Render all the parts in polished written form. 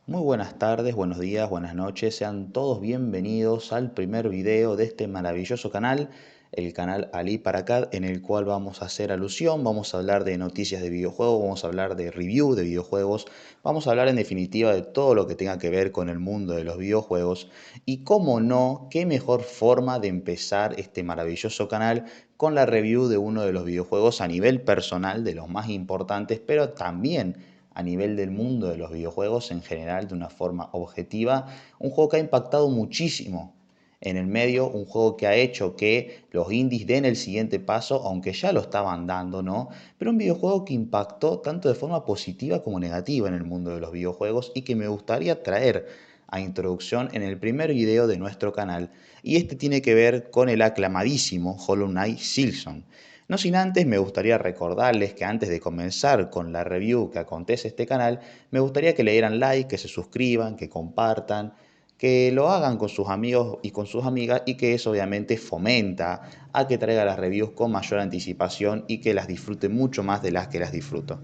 Muy buenas tardes, buenos días, buenas noches, sean todos bienvenidos al primer video de este maravilloso canal, el canal Ali Paracat, en el cual vamos a hacer alusión, vamos a hablar de noticias de videojuegos, vamos a hablar de review de videojuegos, vamos a hablar en definitiva de todo lo que tenga que ver con el mundo de los videojuegos y cómo no, qué mejor forma de empezar este maravilloso canal con la review de uno de los videojuegos a nivel personal, de los más importantes, pero también a nivel del mundo de los videojuegos en general de una forma objetiva, un juego que ha impactado muchísimo en el medio, un juego que ha hecho que los indies den el siguiente paso, aunque ya lo estaban dando, ¿no? Pero un videojuego que impactó tanto de forma positiva como negativa en el mundo de los videojuegos y que me gustaría traer a introducción en el primer video de nuestro canal, y este tiene que ver con el aclamadísimo Hollow Knight Silksong. No sin antes me gustaría recordarles que antes de comenzar con la review que acontece este canal, me gustaría que le dieran like, que se suscriban, que compartan, que lo hagan con sus amigos y con sus amigas y que eso obviamente fomenta a que traiga las reviews con mayor anticipación y que las disfruten mucho más de las que las disfruto.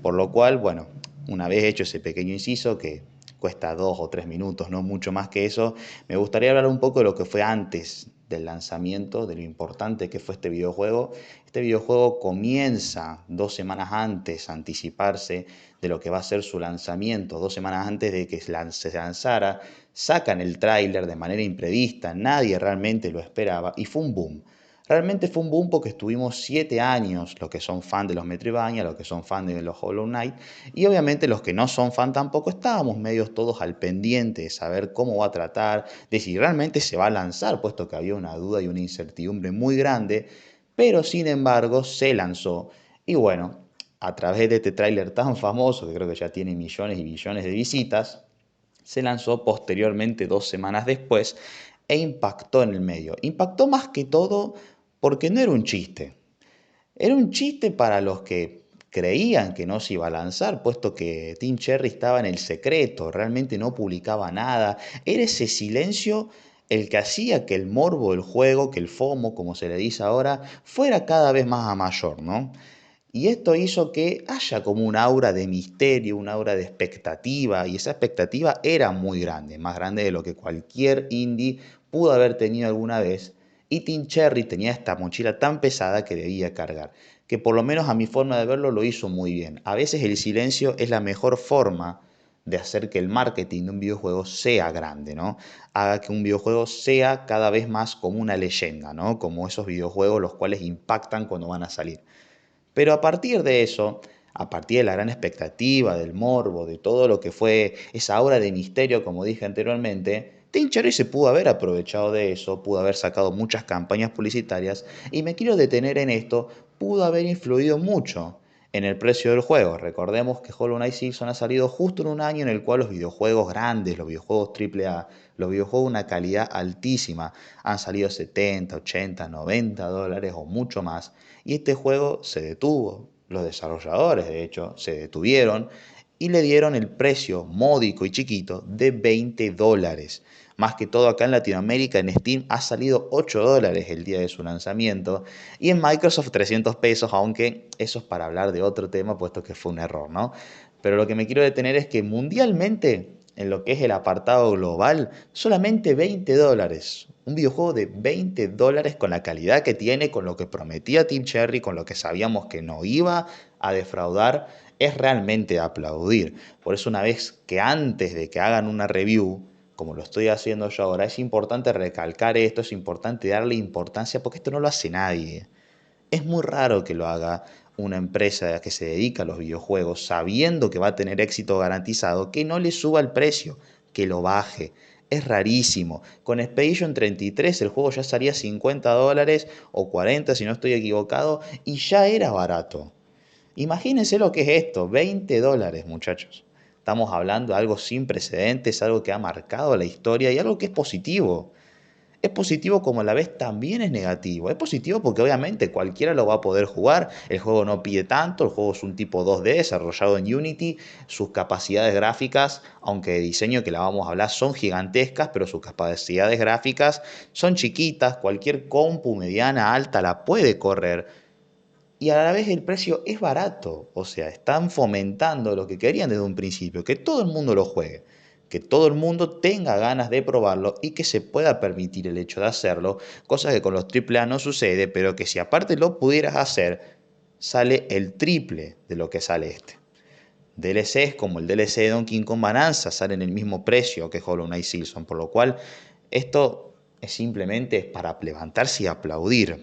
Por lo cual, bueno, una vez hecho ese pequeño inciso que cuesta 2 o 3 minutos, no mucho más que eso, me gustaría hablar un poco de lo que fue antes del lanzamiento, de lo importante que fue este videojuego. Este videojuego comienza 2 semanas antes a anticiparse de lo que va a ser su lanzamiento, 2 semanas antes de que se lanzara, sacan el tráiler de manera imprevista, nadie realmente lo esperaba y fue un boom. Realmente fue un boom porque estuvimos 7 años, los que son fan de los Metroidvania, los que son fan de los Hollow Knight, y obviamente los que no son fan tampoco, estábamos medios todos al pendiente de saber cómo va a tratar, de si realmente se va a lanzar, puesto que había una duda y una incertidumbre muy grande, pero sin embargo se lanzó. Y bueno, a través de este tráiler tan famoso, que creo que ya tiene millones y billones de visitas, se lanzó posteriormente 2 semanas después e impactó en el medio. Impactó más que todo porque no era un chiste. Era un chiste para los que creían que no se iba a lanzar, puesto que Tim Cherry estaba en el secreto, realmente no publicaba nada. Era ese silencio el que hacía que el morbo del juego, que el FOMO, como se le dice ahora, fuera cada vez más a mayor, ¿no? Y esto hizo que haya como un aura de misterio, un aura de expectativa, y esa expectativa era muy grande, más grande de lo que cualquier indie pudo haber tenido alguna vez. Y Tim Cherry tenía esta mochila tan pesada que debía cargar, que por lo menos a mi forma de verlo lo hizo muy bien. A veces el silencio es la mejor forma de hacer que el marketing de un videojuego sea grande, ¿no? Haga que un videojuego sea cada vez más como una leyenda, ¿no? Como esos videojuegos los cuales impactan cuando van a salir. Pero a partir de eso, a partir de la gran expectativa, del morbo, de todo lo que fue esa aura de misterio, como dije anteriormente, Tim Cherry se pudo haber aprovechado de eso, pudo haber sacado muchas campañas publicitarias, y me quiero detener en esto, pudo haber influido mucho en el precio del juego. Recordemos que Hollow Knight Silksong ha salido justo en un año en el cual los videojuegos grandes, los videojuegos AAA, los videojuegos de una calidad altísima, han salido 70, 80, $90 o mucho más. Y este juego se detuvo. Los desarrolladores, de hecho, se detuvieron y le dieron el precio módico y chiquito de $20. Más que todo acá en Latinoamérica, en Steam ha salido $8 el día de su lanzamiento y en Microsoft 300 pesos, aunque eso es para hablar de otro tema, puesto que fue un error, ¿no? Pero lo que me quiero detener es que mundialmente, en lo que es el apartado global, solamente $20. Un videojuego de $20 con la calidad que tiene, con lo que prometía Tim Cherry, con lo que sabíamos que no iba a defraudar, es realmente de aplaudir. Por eso una vez que antes de que hagan una review, como lo estoy haciendo yo ahora, es importante recalcar esto, es importante darle importancia porque esto no lo hace nadie. Es muy raro que lo haga una empresa que se dedica a los videojuegos sabiendo que va a tener éxito garantizado, que no le suba el precio, que lo baje. Es rarísimo. Con Expedition 33 el juego ya salía $50 o 40 si no estoy equivocado y ya era barato. Imagínense lo que es esto, $20 muchachos. Estamos hablando de algo sin precedentes, algo que ha marcado la historia y algo que es positivo. Es positivo como a la vez también es negativo. Es positivo porque obviamente cualquiera lo va a poder jugar. El juego no pide tanto, el juego es un tipo 2D desarrollado en Unity. Sus capacidades gráficas, aunque de diseño que la vamos a hablar, son gigantescas, pero sus capacidades gráficas son chiquitas. Cualquier compu mediana, alta la puede correr. y a la vez el precio es barato. O sea, están fomentando lo que querían desde un principio, que todo el mundo lo juegue, que todo el mundo tenga ganas de probarlo y que se pueda permitir el hecho de hacerlo, cosa que con los AAA no sucede, pero que si aparte lo pudieras hacer, sale el triple de lo que sale este. DLCs como el DLC de Donkey Kong Bonanza salen el mismo precio que Hollow Knight Silksong, por lo cual esto es simplemente para levantarse y aplaudir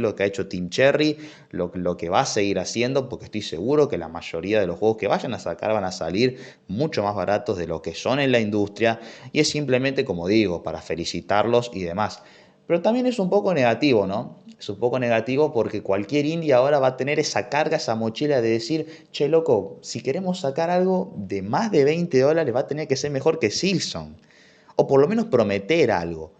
lo que ha hecho Team Cherry, lo que va a seguir haciendo, porque estoy seguro que la mayoría de los juegos que vayan a sacar van a salir mucho más baratos de lo que son en la industria, y es simplemente, como digo, para felicitarlos y demás. Pero también es un poco negativo, ¿no? Es un poco negativo porque cualquier indie ahora va a tener esa carga, esa mochila de decir, che, loco, si queremos sacar algo de más de $20 va a tener que ser mejor que Silksong. O por lo menos prometer algo.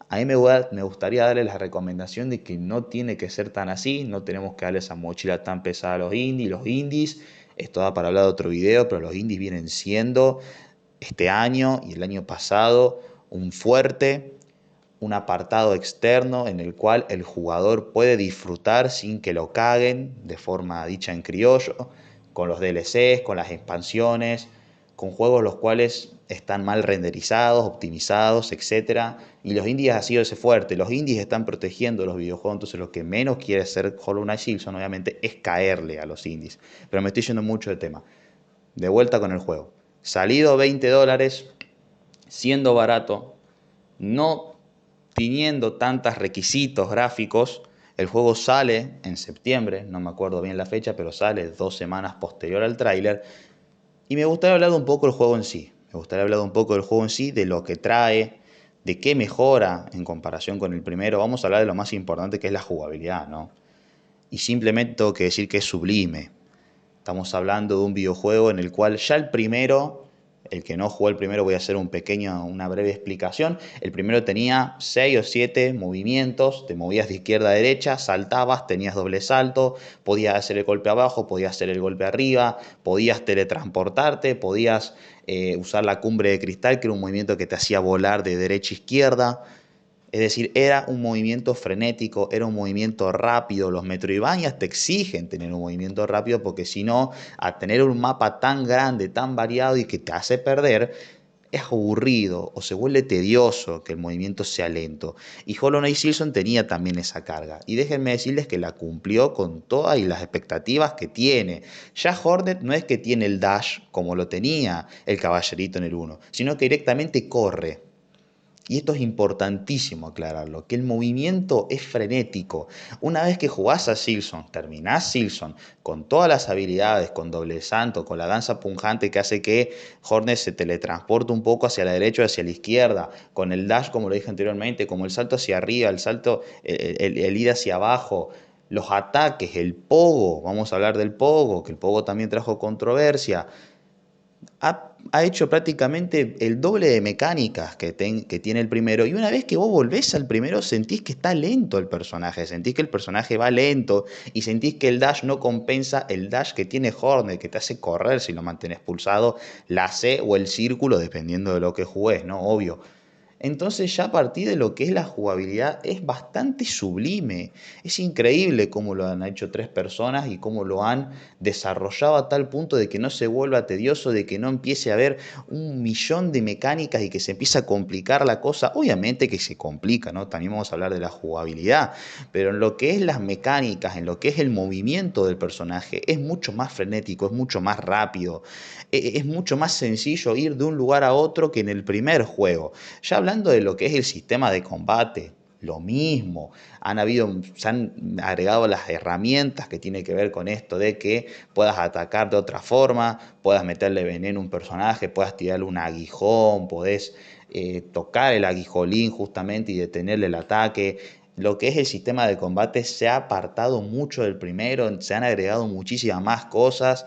A mí me gustaría darle la recomendación de que no tiene que ser tan así, no tenemos que darle esa mochila tan pesada a los indies. Los indies, esto da para hablar de otro video, pero los indies vienen siendo este año y el año pasado un apartado externo en el cual el jugador puede disfrutar sin que lo caguen, de forma dicha en criollo, con los DLCs, con las expansiones, con juegos los cuales están mal renderizados, optimizados, etcétera. Y los indies ha sido ese fuerte. Los indies están protegiendo los videojuegos, entonces lo que menos quiere hacer Hollow Knight Silksong, obviamente, es caerle a los indies. Pero me estoy yendo mucho de tema. De vuelta con el juego. Salido $20, siendo barato, no teniendo tantos requisitos gráficos. El juego sale en septiembre, no me acuerdo bien la fecha, pero sale 2 semanas posterior al tráiler. Y me gustaría hablar un poco del juego en sí. Me gustaría hablar un poco del juego en sí, de lo que trae, de qué mejora en comparación con el primero. Vamos a hablar de lo más importante, que es la jugabilidad, ¿no? Y simplemente tengo que decir que es sublime. Estamos hablando de un videojuego en el cual ya el primero, el que no jugó el primero, voy a hacer una breve explicación. El primero tenía 6 o 7 movimientos, te movías de izquierda a derecha, saltabas, tenías doble salto, podías hacer el golpe abajo, podías hacer el golpe arriba, podías teletransportarte, podías usar la cumbre de cristal, que era un movimiento que te hacía volar de derecha a izquierda. Es decir, era un movimiento frenético, era un movimiento rápido. Los Metroidvanias te exigen tener un movimiento rápido porque si no, a tener un mapa tan grande, tan variado y que te hace perder, es aburrido o se vuelve tedioso que el movimiento sea lento. Y Hollow Knight Silksong tenía también esa carga. Y déjenme decirles que la cumplió con todas y las expectativas que tiene. Ya Hornet no es que tiene el dash como lo tenía el caballerito en el uno, sino que directamente corre. Y esto es importantísimo aclararlo, que el movimiento es frenético. Una vez que jugás a Silksong, terminás Silksong, con todas las habilidades, con doble santo, con la danza punjante que hace que Hornet se teletransporte un poco hacia la derecha o hacia la izquierda, con el dash, como lo dije anteriormente, como el salto hacia arriba, el salto, el ir hacia abajo, los ataques, el pogo, vamos a hablar del pogo, que el pogo también trajo controversia. Ha hecho prácticamente el doble de mecánicas que tiene el primero. Y una vez que vos volvés al primero, sentís que está lento el personaje, sentís que el personaje va lento y sentís que el dash no compensa el dash que tiene Hornet, que te hace correr si lo mantienes pulsado, la C o el círculo, dependiendo de lo que jugués, ¿no? Obvio. Entonces ya a partir de lo que es la jugabilidad es bastante sublime. Es increíble cómo lo han hecho 3 personas y cómo lo han desarrollado a tal punto de que no se vuelva tedioso, de que no empiece a haber un millón de mecánicas y que se empieza a complicar la cosa. Obviamente que se complica, ¿no? También vamos a hablar de la jugabilidad, pero en lo que es las mecánicas, en lo que es el movimiento del personaje, es mucho más frenético, es mucho más rápido, es mucho más sencillo ir de un lugar a otro que en el primer juego. Ya hablando de lo que es el sistema de combate, lo mismo, se han agregado las herramientas que tienen que ver con esto de que puedas atacar de otra forma, puedas meterle veneno a un personaje, puedas tirarle un aguijón, podés tocar el aguijolín justamente y detenerle el ataque. Lo que es el sistema de combate se ha apartado mucho del primero, se han agregado muchísimas más cosas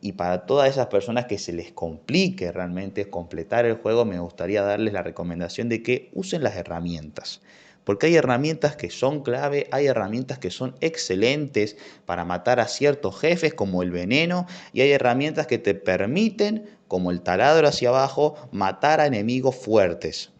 y para todas esas personas que se les complique realmente completar el juego, me gustaría darles la recomendación de que usen las herramientas. Porque hay herramientas que son clave, hay herramientas que son excelentes para matar a ciertos jefes como el veneno y hay herramientas que te permiten, como el taladro hacia abajo, matar a enemigos fuertes.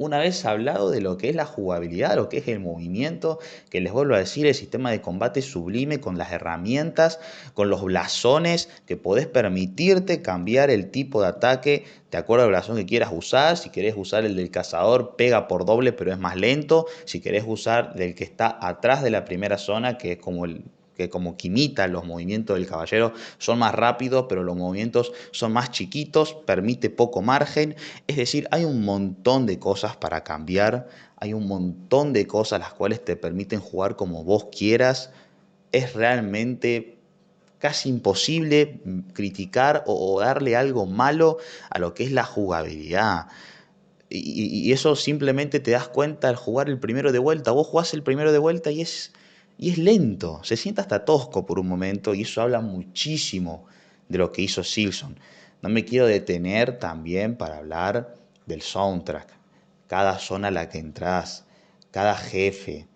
una vez hablado de lo que es la jugabilidad, lo que es el movimiento, que les vuelvo a decir, el sistema de combate sublime con las herramientas, con los blasones, que podés permitirte cambiar el tipo de ataque de acuerdo al blasón que quieras usar. Si querés usar el del cazador, pega por doble, pero es más lento. Si querés usar del que está atrás de la primera zona, que es como que como que imita los movimientos del caballero, son más rápidos, pero los movimientos son más chiquitos, permite poco margen. Es decir, hay un montón de cosas para cambiar, hay un montón de cosas las cuales te permiten jugar como vos quieras. Es realmente casi imposible criticar o darle algo malo a lo que es la jugabilidad. Y eso simplemente te das cuenta al jugar el primero de vuelta. Vos jugás el primero de vuelta y es lento, se siente hasta tosco por un momento y eso habla muchísimo de lo que hizo Silson. No me quiero detener también para hablar del soundtrack. Cada zona a la que entras, cada jefe,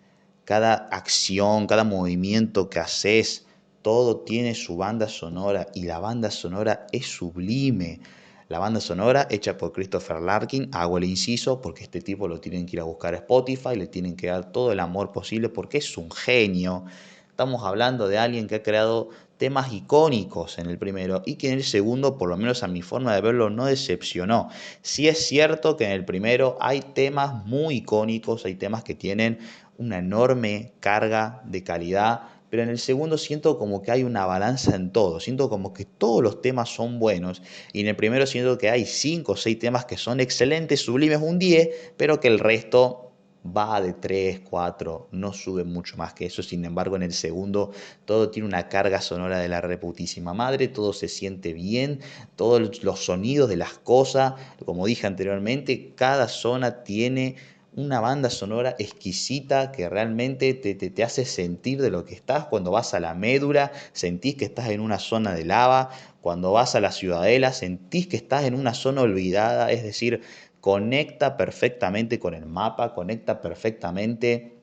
cada acción, cada movimiento que haces, todo tiene su banda sonora y la banda sonora es sublime. La banda sonora hecha por Christopher Larkin, hago el inciso porque este tipo lo tienen que ir a buscar a Spotify, le tienen que dar todo el amor posible porque es un genio. Estamos hablando de alguien que ha creado temas icónicos en el primero y que en el segundo, por lo menos a mi forma de verlo, no decepcionó. Sí es cierto que en el primero hay temas muy icónicos, hay temas que tienen una enorme carga de calidad, pero en el segundo siento como que hay una balanza en todo, siento como que todos los temas son buenos y en el primero siento que hay 5 o 6 temas que son excelentes, sublimes, un 10, pero que el resto va de 3, 4, no sube mucho más que eso. Sin embargo, en el segundo todo tiene una carga sonora de la reputísima madre, todo se siente bien, todos los sonidos de las cosas, como dije anteriormente, cada zona tiene una banda sonora exquisita que realmente te hace sentir de lo que estás. Cuando vas a la médula, sentís que estás en una zona de lava. Cuando vas a la ciudadela, sentís que estás en una zona olvidada. Es decir, conecta perfectamente con el mapa, conecta perfectamente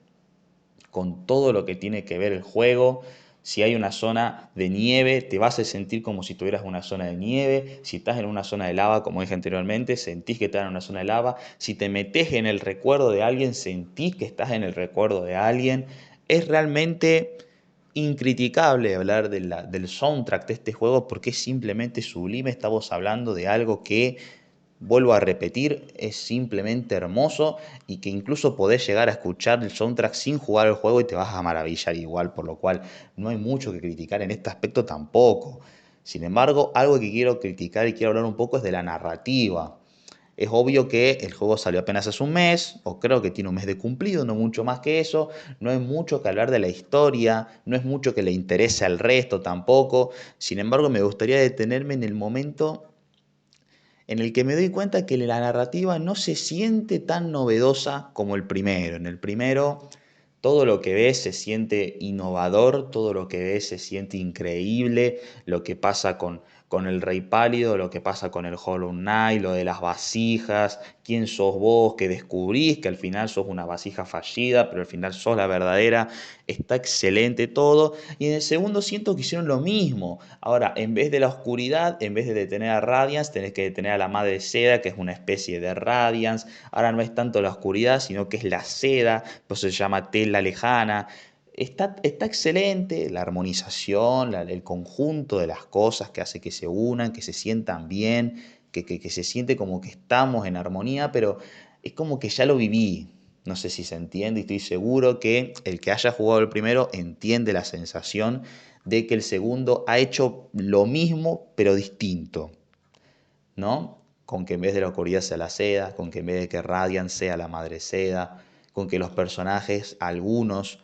con todo lo que tiene que ver el juego. Si hay una zona de nieve, te vas a sentir como si tuvieras una zona de nieve. Si estás en una zona de lava, como dije anteriormente, sentís que estás en una zona de lava. Si te metes en el recuerdo de alguien, sentís que estás en el recuerdo de alguien. Es realmente incriticable hablar del soundtrack de este juego porque es simplemente sublime. Estamos hablando de algo que, vuelvo a repetir, es simplemente hermoso y que incluso podés llegar a escuchar el soundtrack sin jugar el juego y te vas a maravillar igual, por lo cual no hay mucho que criticar en este aspecto tampoco. Sin embargo, algo que quiero criticar y quiero hablar un poco es de la narrativa. Es obvio que el juego salió apenas hace un mes, o creo que tiene un mes de cumplido, no mucho más que eso. No hay mucho que hablar de la historia, no es mucho que le interese al resto tampoco. Sin embargo, me gustaría detenerme en el momento en el que me doy cuenta que la narrativa no se siente tan novedosa como el primero. En el primero todo lo que ves se siente innovador, todo lo que ves se siente increíble, lo que pasa con el Rey Pálido, lo que pasa con el Hollow Knight, lo de las vasijas, quién sos vos, que descubrís que al final sos una vasija fallida, pero al final sos la verdadera. Está excelente todo. Y en el segundo siento que hicieron lo mismo. Ahora, en vez de la oscuridad, en vez de detener a Radiance, tenés que detener a la Madre Seda, que es una especie de Radiance. Ahora no es tanto la oscuridad, sino que es la seda, por eso se llama tela lejana. Está excelente la armonización, el conjunto de las cosas que hace que se unan, que se sientan bien, que se siente como que estamos en armonía, pero es como que ya lo viví. No sé si se entiende y estoy seguro que el que haya jugado el primero entiende la sensación de que el segundo ha hecho lo mismo pero distinto, ¿no? Con que en vez de la oscuridad sea la seda, con que en vez de que Radiant sea la madre seda, con que los personajes, algunos,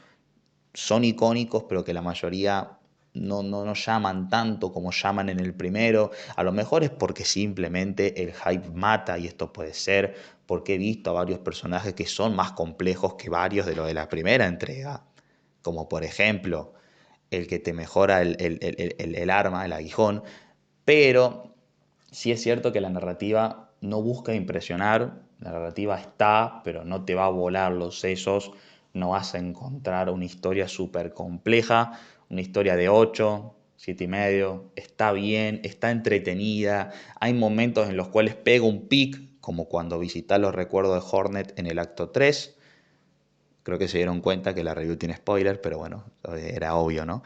son icónicos, pero que la mayoría no llaman tanto como llaman en el primero. A lo mejor es porque simplemente el hype mata, y esto puede ser porque he visto a varios personajes que son más complejos que varios de los de la primera entrega. Como por ejemplo, el que te mejora el arma, el aguijón. Pero sí es cierto que la narrativa no busca impresionar, la narrativa está, pero no te va a volar los sesos, no vas a encontrar una historia súper compleja, una historia de 8, 7 y medio, está bien, está entretenida, hay momentos en los cuales pega un pic como cuando visitas los recuerdos de Hornet en el acto 3. Creo que se dieron cuenta que la review tiene spoiler, pero bueno, era obvio, ¿no?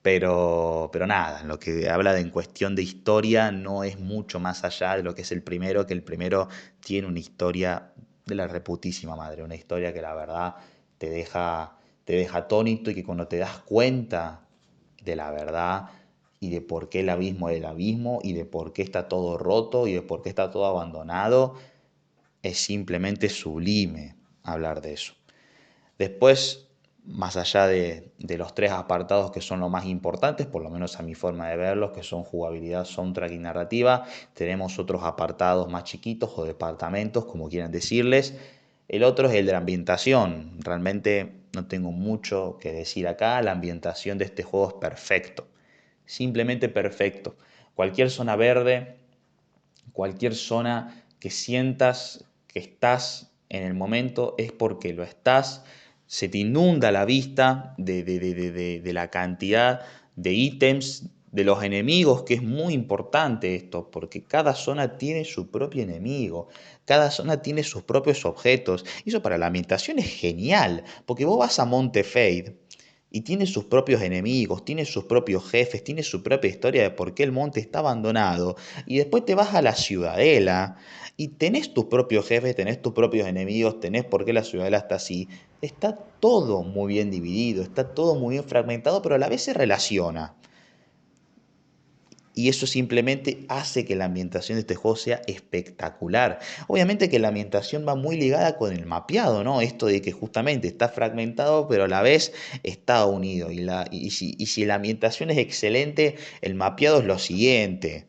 Pero nada, lo que habla en cuestión de historia no es mucho más allá de lo que es el primero, que el primero tiene una historia de la reputísima madre, una historia que la verdad te deja, te deja atónito y que cuando te das cuenta de la verdad y de por qué el abismo es el abismo y de por qué está todo roto y de por qué está todo abandonado, es simplemente sublime hablar de eso. Después, más allá de los tres apartados que son los más importantes, por lo menos a mi forma de verlos, que son jugabilidad, soundtrack y narrativa, tenemos otros apartados más chiquitos o departamentos, como quieran decirles. El otro es el de la ambientación. Realmente no tengo mucho que decir acá. La ambientación de este juego es perfecto. Simplemente perfecto. Cualquier zona verde, cualquier zona que sientas que estás en el momento es porque lo estás. Se te inunda la vista de la cantidad de ítems, de los enemigos, que es muy importante esto, porque cada zona tiene su propio enemigo, cada zona tiene sus propios objetos. Y eso para la ambientación es genial, porque vos vas a Monte Fade y tiene sus propios enemigos, tiene sus propios jefes, tiene su propia historia de por qué el monte está abandonado. Y después te vas a la ciudadela y tenés tus propios jefes, tenés tus propios enemigos, tenés por qué la ciudadela está así. Está todo muy bien dividido, está todo muy bien fragmentado, pero a la vez se relaciona. Y eso simplemente hace que la ambientación de este juego sea espectacular. Obviamente que la ambientación va muy ligada con el mapeado, ¿no? Esto de que justamente está fragmentado, pero a la vez está unido. Y si la ambientación es excelente, el mapeado es lo siguiente.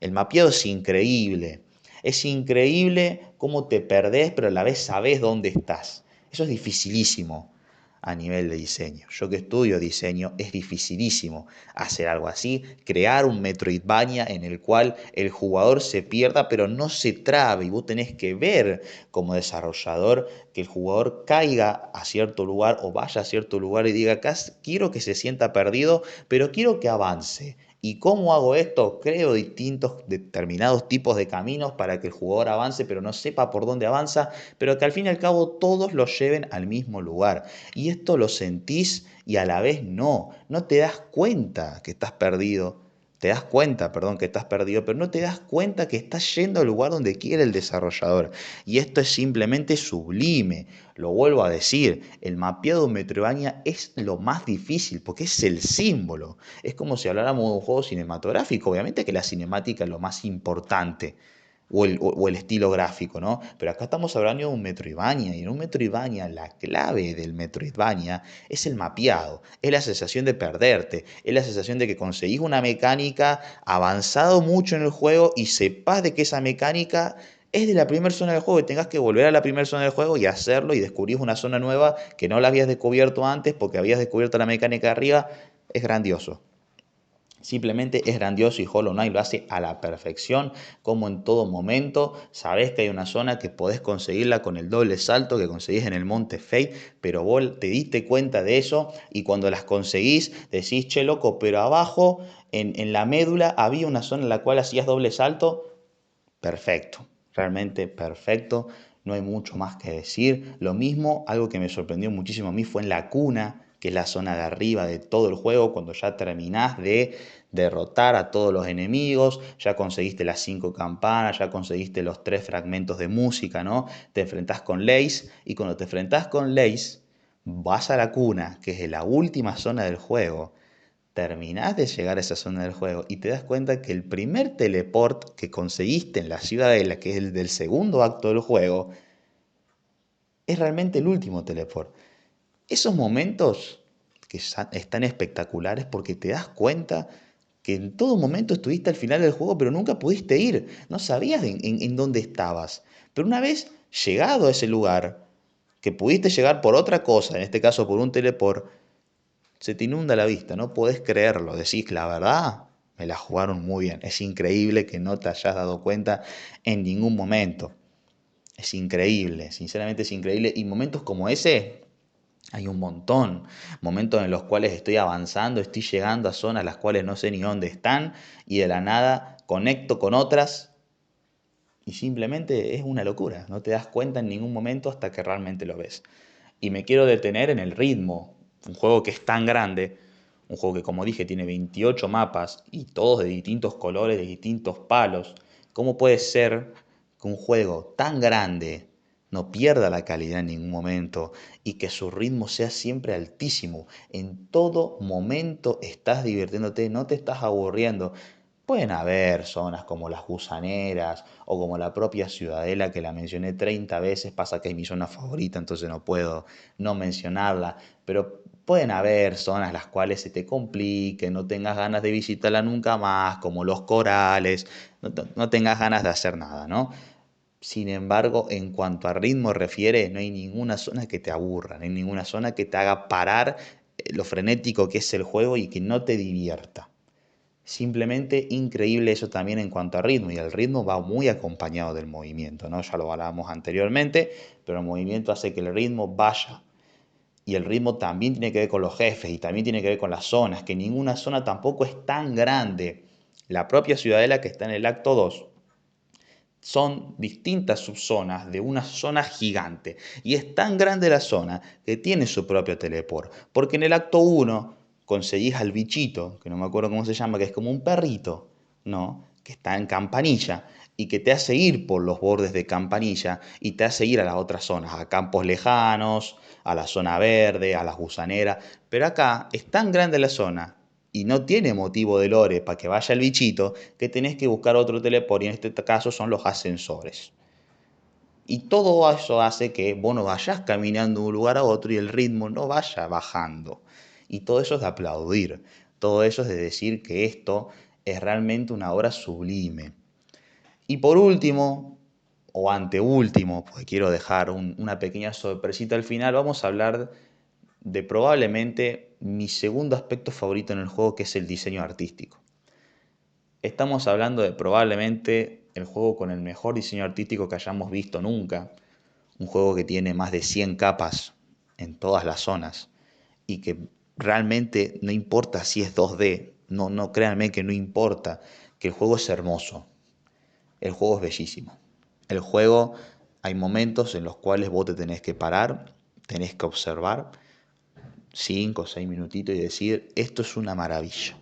El mapeado es increíble. Es increíble cómo te perdés, pero a la vez sabes dónde estás. Eso es dificilísimo a nivel de diseño. Yo que estudio diseño, es dificilísimo hacer algo así, crear un Metroidvania en el cual el jugador se pierda pero no se trabe y vos tenés que ver como desarrollador que el jugador caiga a cierto lugar o vaya a cierto lugar y diga, acá quiero que se sienta perdido, pero quiero que avance. ¿Y cómo hago esto? Creo distintos, determinados tipos de caminos para que el jugador avance, pero no sepa por dónde avanza, pero que al fin y al cabo todos lo lleven al mismo lugar. Y esto lo sentís y a la vez no te das cuenta que estás perdido. Te das cuenta, perdón, que estás perdido, pero no te das cuenta que estás yendo al lugar donde quiere el desarrollador. Y esto es simplemente sublime. Lo vuelvo a decir, el mapeado de Metroidvania es lo más difícil porque es el símbolo. Es como si habláramos de un juego cinematográfico. Obviamente que la cinemática es lo más importante o el estilo gráfico, ¿no? Pero acá estamos hablando de un Metroidvania, y en un Metroidvania la clave del Metroidvania es el mapeado, es la sensación de perderte, es la sensación de que conseguís una mecánica avanzado mucho en el juego y sepas de que esa mecánica es de la primera zona del juego y tengas que volver a la primera zona del juego y hacerlo y descubrís una zona nueva que no la habías descubierto antes porque habías descubierto la mecánica de arriba, es grandioso. Simplemente es grandioso y Hollow Knight lo hace a la perfección, como en todo momento. Sabés que hay una zona que podés conseguirla con el doble salto que conseguís en el Monte Fate, pero vos te diste cuenta de eso y cuando las conseguís decís, che loco, pero abajo en la médula había una zona en la cual hacías doble salto. Perfecto, realmente perfecto. No hay mucho más que decir. Lo mismo, algo que me sorprendió muchísimo a mí fue en la cuna, que es la zona de arriba de todo el juego, cuando ya terminás de derrotar a todos los enemigos, ya conseguiste las 5 campanas, ya conseguiste los 3 fragmentos de música, ¿no? Te enfrentás con Lace y cuando te enfrentás con Lace, vas a la cuna, que es la última zona del juego, terminás de llegar a esa zona del juego y te das cuenta que el primer teleport que conseguiste en la ciudadela, que es el del segundo acto del juego, es realmente el último teleport. Esos momentos que están espectaculares porque te das cuenta que en todo momento estuviste al final del juego, pero nunca pudiste ir. No sabías en dónde estabas. Pero una vez llegado a ese lugar, que pudiste llegar por otra cosa, en este caso por un teleport, se te inunda la vista, no podés creerlo. Decís, la verdad, me la jugaron muy bien. Es increíble que no te hayas dado cuenta en ningún momento. Es increíble, sinceramente es increíble. Y momentos como ese hay un montón. Momentos en los cuales estoy avanzando, estoy llegando a zonas las cuales no sé ni dónde están y de la nada conecto con otras y simplemente es una locura. No te das cuenta en ningún momento hasta que realmente lo ves. Y me quiero detener en el ritmo. Un juego que es tan grande, un juego que como dije tiene 28 mapas y todos de distintos colores, de distintos palos. ¿Cómo puede ser que un juego tan grande no pierda la calidad en ningún momento y que su ritmo sea siempre altísimo? En todo momento estás divirtiéndote, no te estás aburriendo. Pueden haber zonas como las Gusaneras o como la propia Ciudadela que la mencioné 30 veces, pasa que es mi zona favorita, entonces no puedo no mencionarla, pero pueden haber zonas las cuales se te compliquen, no tengas ganas de visitarla nunca más, como los corales, no tengas ganas de hacer nada, ¿no? Sin embargo, en cuanto a ritmo refiere, no hay ninguna zona que te aburra, no hay ninguna zona que te haga parar lo frenético que es el juego y que no te divierta. Simplemente increíble eso también en cuanto a ritmo, y el ritmo va muy acompañado del movimiento, ¿no? Ya lo hablábamos anteriormente, pero el movimiento hace que el ritmo vaya. Y el ritmo también tiene que ver con los jefes y también tiene que ver con las zonas, que ninguna zona tampoco es tan grande. La propia Ciudadela que está en el acto 2 son distintas subzonas de una zona gigante. Y es tan grande la zona que tiene su propio teleport. Porque en el acto 1 conseguís al bichito, que no me acuerdo cómo se llama, que es como un perrito, ¿no? Que está en Campanilla y que te hace ir por los bordes de Campanilla y te hace ir a las otras zonas, a campos lejanos, a la zona verde, a las gusaneras. Pero acá es tan grande la zona y no tiene motivo de lore para que vaya el bichito, que tenés que buscar otro teleport, y en este caso son los ascensores. Y todo eso hace que vos no vayas caminando de un lugar a otro y el ritmo no vaya bajando. Y todo eso es de aplaudir. Todo eso es de decir que esto es realmente una obra sublime. Y por último, o anteúltimo, porque quiero dejar una pequeña sorpresita al final, vamos a hablar de probablemente mi segundo aspecto favorito en el juego, que es el diseño artístico. Estamos hablando de probablemente el juego con el mejor diseño artístico que hayamos visto nunca. Un juego que tiene más de 100 capas en todas las zonas y que realmente no importa si es 2D, no créanme que no importa, que el juego es hermoso, el juego es bellísimo. El juego, hay momentos en los cuales vos te tenés que parar, tenés que observar 5 o 6 minutitos y decir, esto es una maravilla.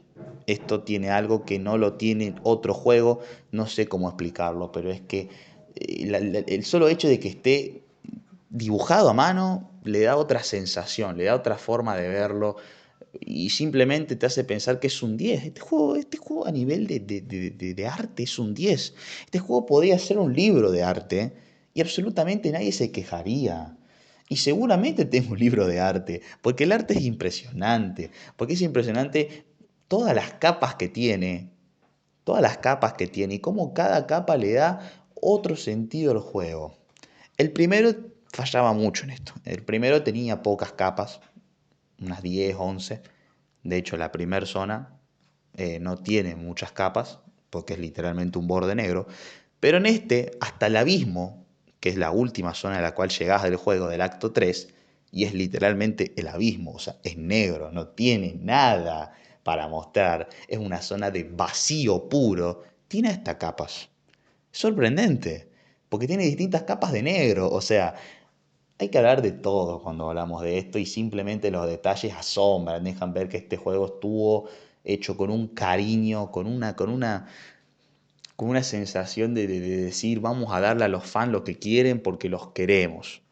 Esto tiene algo que no lo tiene otro juego, no sé cómo explicarlo, pero es que el solo hecho de que esté dibujado a mano le da otra sensación, le da otra forma de verlo y simplemente te hace pensar que es un 10. Este juego a nivel de arte es un 10. Este juego podría ser un libro de arte y absolutamente nadie se quejaría. Y seguramente tengo un libro de arte, porque el arte es impresionante, porque es impresionante todas las capas que tiene, todas las capas que tiene y cómo cada capa le da otro sentido al juego. El primero fallaba mucho en esto. El primero tenía pocas capas, unas 10, 11. De hecho, la primera zona no tiene muchas capas, porque es literalmente un borde negro. Pero en este, hasta el abismo, que es la última zona a la cual llegás del juego, del acto 3, y es literalmente el abismo, o sea, es negro, no tiene nada para mostrar, es una zona de vacío puro, tiene hasta capas. Sorprendente, porque tiene distintas capas de negro, o sea, hay que hablar de todo cuando hablamos de esto y simplemente los detalles asombran, dejan ver que este juego estuvo hecho con un cariño, con una sensación de decir vamos a darle a los fans lo que quieren porque los queremos.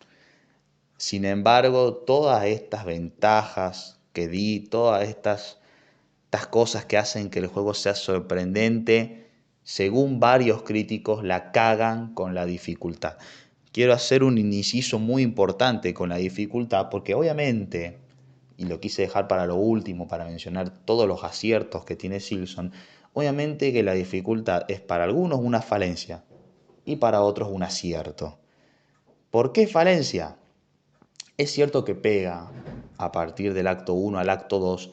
Sin embargo, todas estas ventajas que di, todas estas cosas que hacen que el juego sea sorprendente, según varios críticos, la cagan con la dificultad. Quiero hacer un inciso muy importante con la dificultad, porque obviamente, y lo quise dejar para lo último, para mencionar todos los aciertos que tiene Silson, obviamente que la dificultad es para algunos una falencia y para otros un acierto. ¿Por qué falencia? Es cierto que pega a partir del acto 1 al acto 2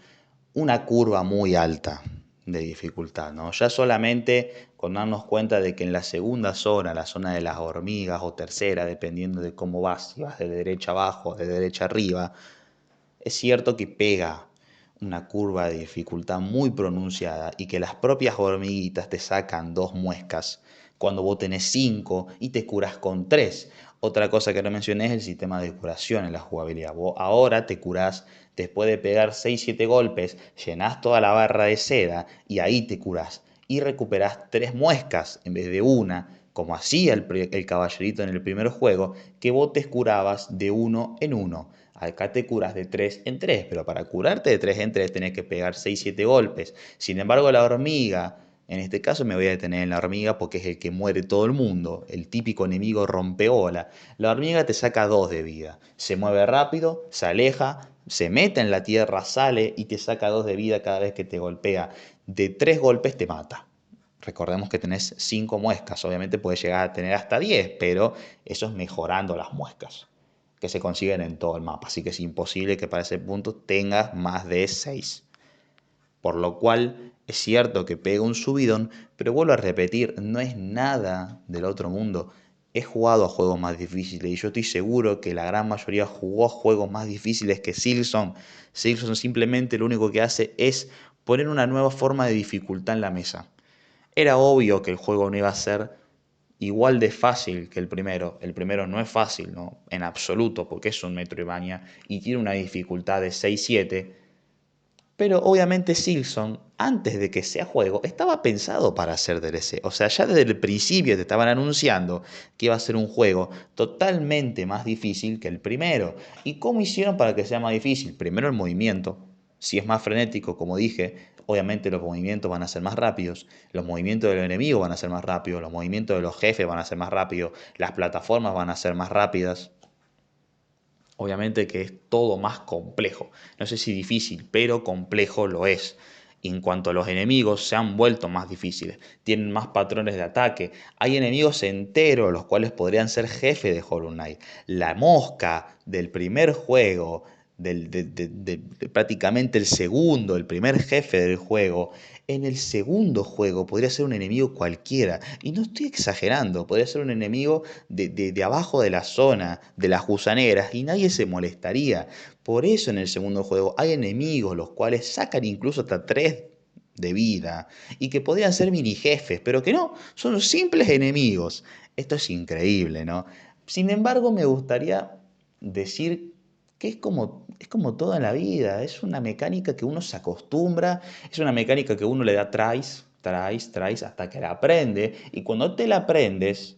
una curva muy alta de dificultad, ¿no? Ya solamente con darnos cuenta de que en la segunda zona, la zona de las hormigas o tercera, dependiendo de cómo vas, si vas de derecha abajo o de derecha arriba, es cierto que pega una curva de dificultad muy pronunciada y que las propias hormiguitas te sacan 2 muescas cuando vos tenés 5 y te curas con 3. Otra cosa que no mencioné es el sistema de curación en la jugabilidad. Vos ahora te curás después de pegar 6-7 golpes, llenás toda la barra de seda y ahí te curás. Y recuperás 3 muescas en vez de una, como hacía el caballerito en el primer juego, que vos te curabas de 1 en 1. Acá te curas de 3 en 3, pero para curarte de 3 en 3 tenés que pegar 6-7 golpes. Sin embargo, la hormiga, en este caso me voy a detener en la hormiga porque es el que muere todo el mundo, el típico enemigo rompeola. La hormiga te saca 2 de vida, se mueve rápido, se aleja, se mete en la tierra, sale y te saca 2 de vida cada vez que te golpea. De 3 golpes te mata. Recordemos que tenés 5 muescas, obviamente puedes llegar a tener hasta 10, pero eso es mejorando las muescas que se consiguen en todo el mapa, así que es imposible que para ese punto tengas más de 6. Por lo cual es cierto que pega un subidón, pero vuelvo a repetir, no es nada del otro mundo. He jugado a juegos más difíciles y yo estoy seguro que la gran mayoría jugó a juegos más difíciles que Silksong. Silksong simplemente lo único que hace es poner una nueva forma de dificultad en la mesa. Era obvio que el juego no iba a ser igual de fácil que el primero. El primero no es fácil, ¿no? En absoluto, porque es un Metroidvania y tiene una dificultad de 6-7. Pero obviamente Silksong, antes de que sea juego, estaba pensado para ser DLC. O sea, ya desde el principio te estaban anunciando que iba a ser un juego totalmente más difícil que el primero. ¿Y cómo hicieron para que sea más difícil? Primero el movimiento. Si es más frenético, como dije, obviamente los movimientos van a ser más rápidos, los movimientos del enemigo van a ser más rápidos, los movimientos de los jefes van a ser más rápidos, las plataformas van a ser más rápidas. Obviamente que es todo más complejo. No sé si difícil, pero complejo lo es. En cuanto a los enemigos, se han vuelto más difíciles. Tienen más patrones de ataque. Hay enemigos enteros, los cuales podrían ser jefe de Hollow Knight. La mosca del primer juego, de prácticamente el segundo, el primer jefe del juego, en el segundo juego podría ser un enemigo cualquiera. Y no estoy exagerando, podría ser un enemigo de abajo de la zona, de las gusaneras, y nadie se molestaría. Por eso en el segundo juego hay enemigos los cuales sacan incluso hasta 3 de vida y que podrían ser mini jefes, pero que no, son simples enemigos. Esto es increíble, ¿no? Sin embargo, me gustaría decir que es como todo en la vida, es una mecánica que uno se acostumbra, es una mecánica que uno le da tries, hasta que la aprende, y cuando te la aprendes,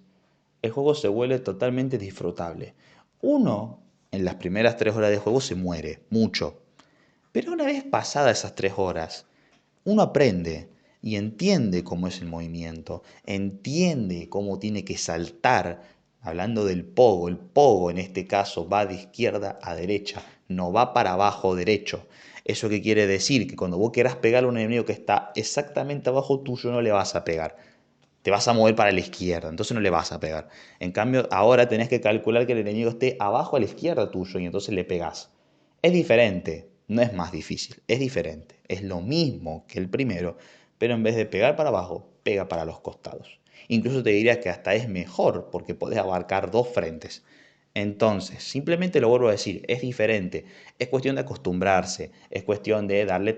el juego se vuelve totalmente disfrutable. Uno, en las primeras 3 horas de juego, se muere, mucho, pero una vez pasadas esas 3 horas, uno aprende y entiende cómo es el movimiento, entiende cómo tiene que saltar. Hablando del pogo, el pogo en este caso va de izquierda a derecha, no va para abajo derecho. ¿Eso qué quiere decir? Que cuando vos quieras pegar a un enemigo que está exactamente abajo tuyo no le vas a pegar. Te vas a mover para la izquierda, entonces no le vas a pegar. En cambio, ahora tenés que calcular que el enemigo esté abajo a la izquierda tuyo y entonces le pegás. Es diferente, no es más difícil, es diferente. Es lo mismo que el primero, pero en vez de pegar para abajo, pega para los costados. Incluso te diría que hasta es mejor porque podés abarcar 2 frentes. Entonces, simplemente lo vuelvo a decir, es diferente. Es cuestión de acostumbrarse, es cuestión de darle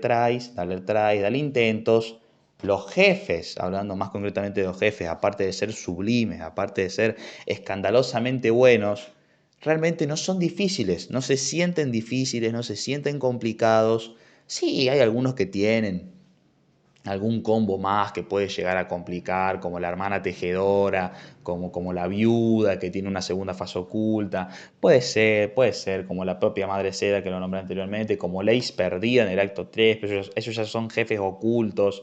intentos. Los jefes, hablando más concretamente de los jefes, aparte de ser sublimes, aparte de ser escandalosamente buenos, realmente no son difíciles, no se sienten difíciles, no se sienten complicados. Sí, hay algunos que tienen algún combo más que puede llegar a complicar, como la hermana tejedora, como la viuda que tiene una segunda fase oculta. Puede ser, como la propia madre seda que lo nombré anteriormente, como Lace perdida en el acto 3, pero esos ya son jefes ocultos.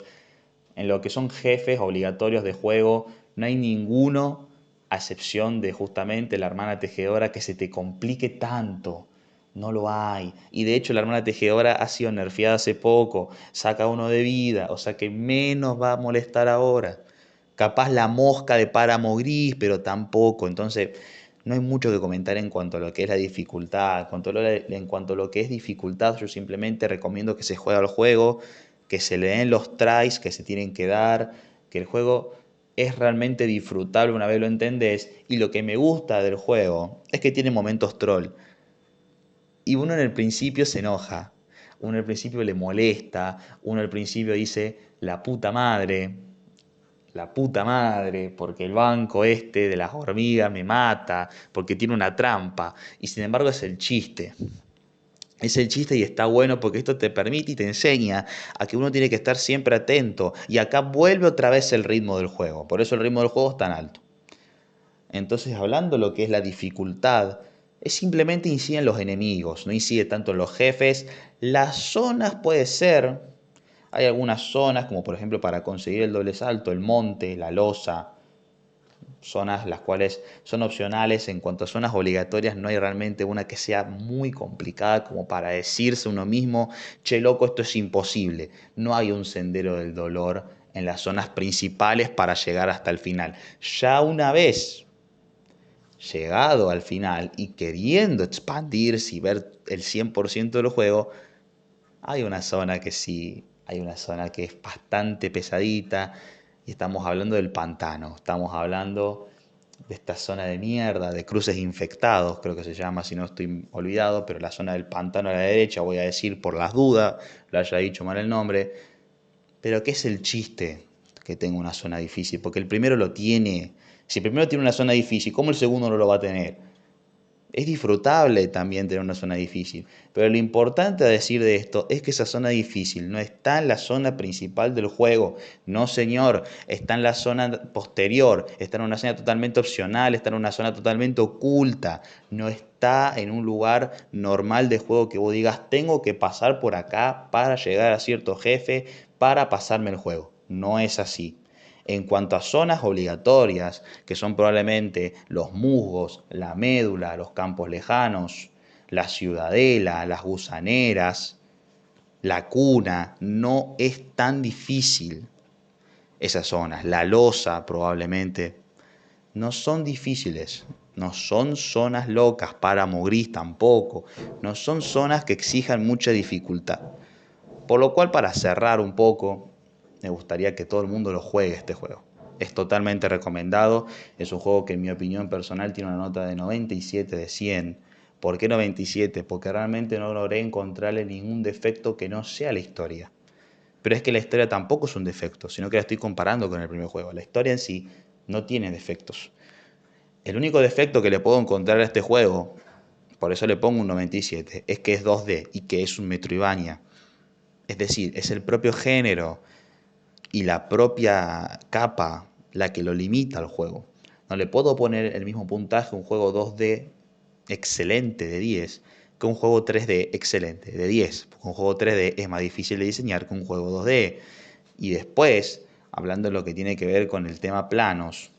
En lo que son jefes obligatorios de juego, no hay ninguno, a excepción de justamente la hermana tejedora, que se te complique tanto. No lo hay. Y de hecho la hermana tejedora ha sido nerfeada hace poco, saca uno de vida, o sea que menos va a molestar ahora. Capaz la mosca de páramo gris, pero tampoco. Entonces, no hay mucho que comentar en cuanto a lo que es la dificultad. En cuanto a lo que es dificultad, yo simplemente recomiendo que se juegue al juego, que se le den los tries que se tienen que dar, que el juego es realmente disfrutable una vez lo entendés. Y lo que me gusta del juego es que tiene momentos troll. Y uno en el principio se enoja. uno al principio le molesta, uno al principio dice la puta madre, porque el banco este de las hormigas me mata, porque tiene una trampa, y sin embargo es el chiste. Es el chiste y está bueno porque esto te permite y te enseña a que uno tiene que estar siempre atento. Y acá vuelve otra vez el ritmo del juego. Por eso el ritmo del juego es tan alto. Entonces, hablando de lo que es la dificultad, es simplemente incide en los enemigos, no incide tanto en los jefes. Las zonas puede ser, hay algunas zonas como por ejemplo para conseguir el doble salto, el monte, la losa, zonas las cuales son opcionales. En cuanto a zonas obligatorias, no hay realmente una que sea muy complicada como para decirse uno mismo, che loco, esto es imposible. No hay un sendero del dolor en las zonas principales para llegar hasta el final. Ya una vez llegado al final y queriendo expandirse y ver el 100% del juego, hay una zona que sí, hay una zona que es bastante pesadita y estamos hablando del pantano, estamos hablando de esta zona de mierda, de cruces infectados, creo que se llama, si no estoy olvidado, pero la zona del pantano a la derecha, voy a decir por las dudas, lo haya dicho mal el nombre, pero ¿qué es el chiste que tenga una zona difícil? Porque el primero lo tiene, si el primero tiene una zona difícil, ¿cómo el segundo no lo va a tener? Es disfrutable también tener una zona difícil, pero lo importante a decir de esto es que esa zona difícil no está en la zona principal del juego, no señor, está en la zona posterior, está en una zona totalmente opcional, está en una zona totalmente oculta, no está en un lugar normal de juego que vos digas tengo que pasar por acá para llegar a cierto jefe, para pasarme el juego, no es así. En cuanto a zonas obligatorias, que son probablemente los musgos, la médula, los campos lejanos, la ciudadela, las gusaneras, la cuna, no es tan difícil esas zonas. La losa probablemente no son difíciles, no son zonas locas, páramo gris tampoco, no son zonas que exijan mucha dificultad. Por lo cual, para cerrar un poco, me gustaría que todo el mundo lo juegue este juego. Es totalmente recomendado. Es un juego que en mi opinión personal tiene una nota de 97 de 100. ¿Por qué 97? Porque realmente no logré encontrarle ningún defecto que no sea la historia. Pero es que la historia tampoco es un defecto, sino que la estoy comparando con el primer juego. La historia en sí no tiene defectos. El único defecto que le puedo encontrar a este juego, por eso le pongo un 97, es que es 2D y que es un Metroidvania. Es decir, es el propio género y la propia capa la que lo limita al juego. No le puedo poner el mismo puntaje a un juego 2D excelente de 10 que un juego 3D excelente de 10. Porque un juego 3D es más difícil de diseñar que un juego 2D. Y después, hablando de lo que tiene que ver con el tema planos,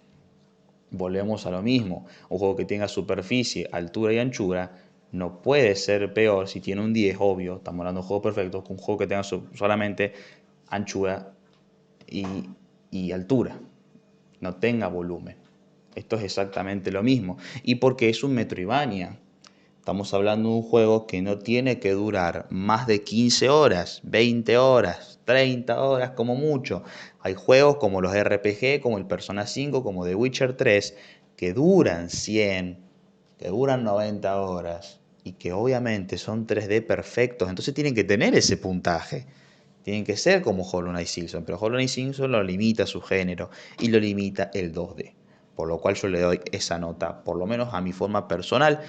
volvemos a lo mismo. Un juego que tenga superficie, altura y anchura no puede ser peor si tiene un 10, obvio, estamos hablando de un juego perfecto, que un juego que tenga solamente anchura y, y altura, no tenga volumen. Esto es exactamente lo mismo. Y porque es un Metroidvania. Estamos hablando de un juego que no tiene que durar más de 15 horas, 20 horas, 30 horas como mucho. Hay juegos como los RPG, como el Persona 5, como The Witcher 3, que duran 100, que duran 90 horas y que obviamente son 3D perfectos. Entonces tienen que tener ese puntaje. Tienen que ser como Hollow Knight Silksong, pero Hollow Knight Silksong lo limita su género y lo limita el 2D. Por lo cual yo le doy esa nota, por lo menos a mi forma personal.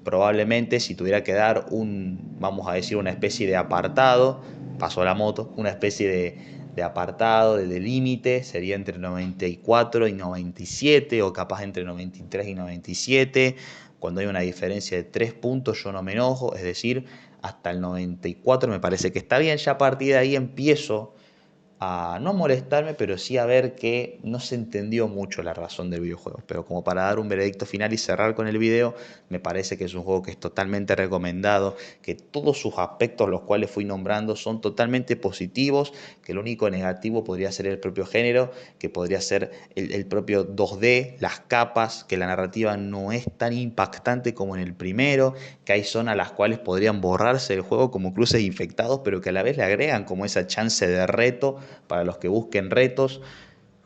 Probablemente si tuviera que dar vamos a decir, una especie de apartado, pasó la moto, una especie de apartado, de límite, sería entre 94 y 97 o capaz entre 93 y 97. Cuando hay una diferencia de 3 puntos yo no me enojo, es decir, hasta el 94 me parece que está bien. Ya a partir de ahí empiezo a no molestarme, pero sí a ver que no se entendió mucho la razón del videojuego. Pero como para dar un veredicto final y cerrar con el video, me parece que es un juego que es totalmente recomendado, que todos sus aspectos, los cuales fui nombrando, son totalmente positivos, que el único negativo podría ser el propio género, que podría ser el propio 2D, las capas, que la narrativa no es tan impactante como en el primero, que hay zonas a las cuales podrían borrarse el juego como cruces infectados, pero que a la vez le agregan como esa chance de reto para los que busquen retos.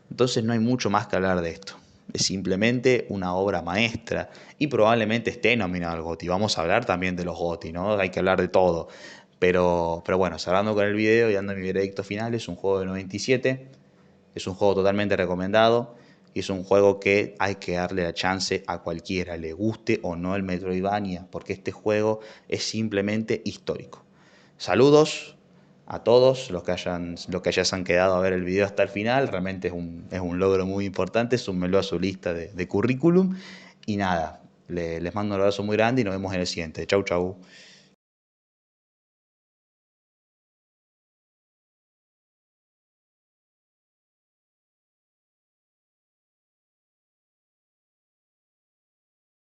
Entonces no hay mucho más que hablar de esto. Es simplemente una obra maestra y probablemente esté nominado al GOTY. Vamos a hablar también de los GOTY, ¿no? Hay que hablar de todo. Pero bueno, cerrando con el video y dando mi veredicto final, es un juego de 97, es un juego totalmente recomendado y es un juego que hay que darle la chance a cualquiera, le guste o no el Metroidvania, porque este juego es simplemente histórico. Saludos a todos los que hayas han quedado a ver el video hasta el final, realmente es un logro muy importante, súmenlo a su lista de currículum y nada, les mando un abrazo muy grande y nos vemos en el siguiente. Chau, chau.